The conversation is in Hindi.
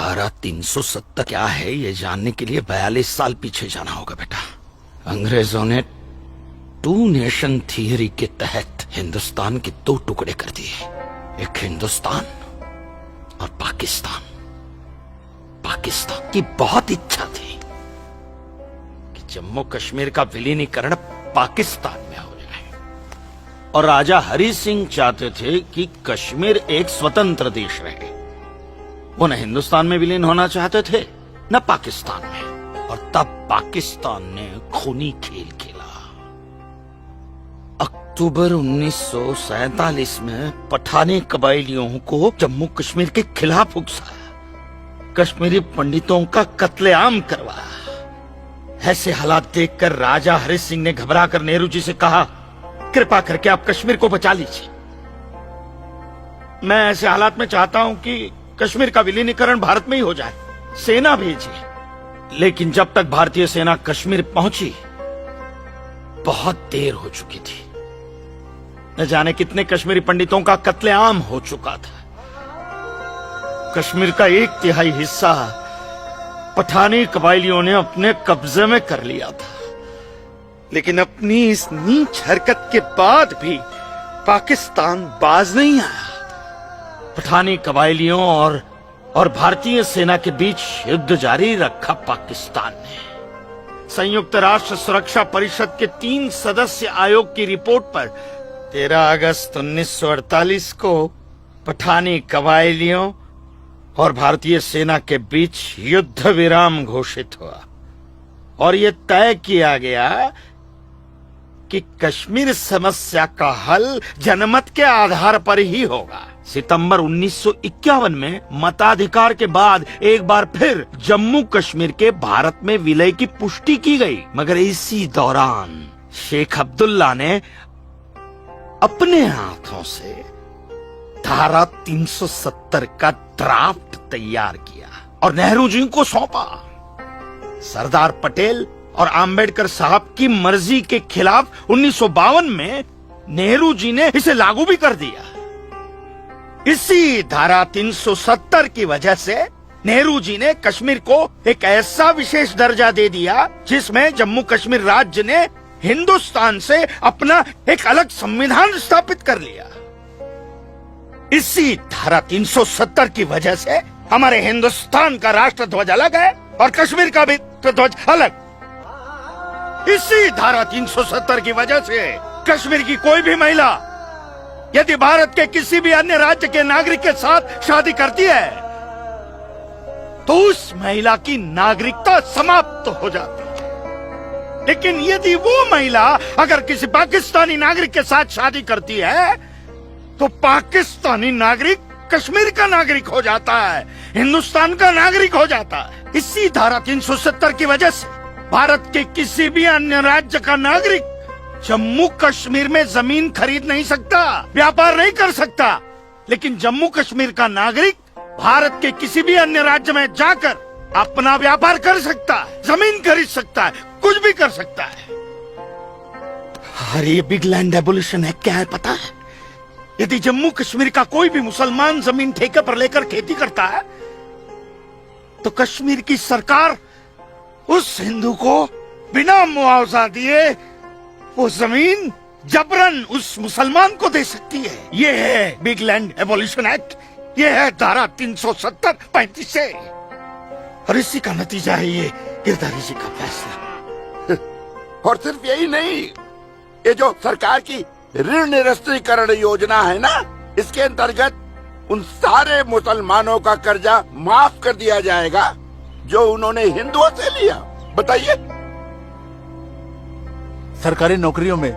धारा 370 क्या है ये जानने के लिए 42 साल पीछे जाना होगा बेटा। अंग्रेजों ने टू नेशन थियरी के तहत हिंदुस्तान के दो टुकड़े कर दिए, एक हिंदुस्तान और पाकिस्तान। पाकिस्तान की बहुत इच्छा थी कि जम्मू कश्मीर का विलीनीकरण पाकिस्तान में हो जाए, और राजा हरि सिंह चाहते थे कि कश्मीर एक स्वतंत्र देश रहे। वो न हिंदुस्तान में विलीन होना चाहते थे न पाकिस्तान में, और तब पाकिस्तान ने खूनी खेल खेला। अक्टूबर 1947 में पठानी कबायलियों को जम्मू कश्मीर के खिलाफ उकसाया, कश्मीरी पंडितों का कत्लेआम करवाया। ऐसे हालात देखकर राजा हरि सिंह ने घबराकर नेहरू जी से कहा, कृपा करके आप कश्मीर को बचा लीजिए। मैं ऐसे हालात में चाहता हूं कि कश्मीर का विलीनीकरण भारत में ही हो जाए, सेना भेजिए। लेकिन जब तक भारतीय सेना कश्मीर पहुंची बहुत देर हो चुकी थी। न जाने कितने कश्मीरी पंडितों का कत्लेआम हो चुका था। कश्मीर का 1/3 हिस्सा पठानी कबायलियों ने अपने कब्जे में कर लिया था। लेकिन अपनी इस नीच हरकत के बाद भी पाकिस्तान बाज नहीं आया। पठानी कबायलियों और भारतीय सेना के बीच युद्ध जारी रखा पाकिस्तान ने। संयुक्त राष्ट्र सुरक्षा परिषद के 3 सदस्य आयोग की रिपोर्ट पर 13 अगस्त 1948 को पठानी कबायलियों और भारतीय सेना के बीच युद्ध विराम घोषित हुआ, और यह तय किया गया कि कश्मीर समस्या का हल जनमत के आधार पर ही होगा। सितंबर 1951 में मताधिकार के बाद एक बार फिर जम्मू कश्मीर के भारत में विलय की पुष्टि की गई, मगर इसी दौरान शेख अब्दुल्ला ने अपने हाथों से धारा 370 का ड्राफ्ट तैयार किया और नेहरू जी को सौंपा। सरदार पटेल और आम्बेडकर साहब की मर्जी के खिलाफ 1952 में नेहरू जी ने इसे लागू भी कर दिया। इसी धारा 370 की वजह से नेहरू जी ने कश्मीर को एक ऐसा विशेष दर्जा दे दिया जिसमें जम्मू कश्मीर राज्य ने हिंदुस्तान से अपना एक अलग संविधान स्थापित कर लिया। इसी धारा 370 की वजह से हमारे हिंदुस्तान का राष्ट्र ध्वज अलग है और कश्मीर का भी ध्वज अलग। इसी धारा 370 की वजह से कश्मीर की कोई भी महिला यदि भारत के किसी भी अन्य राज्य के नागरिक के साथ शादी करती है तो उस महिला की नागरिकता समाप्त हो जाती है। लेकिन यदि वो महिला अगर किसी पाकिस्तानी नागरिक के साथ शादी करती है तो पाकिस्तानी नागरिक कश्मीर का नागरिक हो जाता है, हिंदुस्तान का नागरिक हो जाता है। इसी धारा 370 की वजह से भारत के किसी भी अन्य राज्य का नागरिक जम्मू कश्मीर में जमीन खरीद नहीं सकता, व्यापार नहीं कर सकता। लेकिन जम्मू कश्मीर का नागरिक भारत के किसी भी अन्य राज्य में जाकर अपना व्यापार कर सकता है, जमीन खरीद सकता है, कुछ भी कर सकता है। अरे ये बिग लैंड एबोल्यूशन है, क्या है पता है? यदि जम्मू कश्मीर का कोई भी मुसलमान जमीन ठेके पर लेकर खेती करता है तो कश्मीर की सरकार उस हिंदू को बिना मुआवजा दिए वो जमीन जबरन उस मुसलमान को दे सकती है। ये है बिग लैंड एबोल्यूशन एक्ट, ये है धारा 370-35 से, और इसी का नतीजा है ये गिरधारी जी का फैसला। और सिर्फ यही नहीं, ये जो सरकार की ऋण निरस्तीकरण योजना है ना, इसके अंतर्गत उन सारे मुसलमानों का कर्जा माफ कर दिया जाएगा जो उन्होंने हिंदुओं से लिया। बताइए। सरकारी नौकरियों में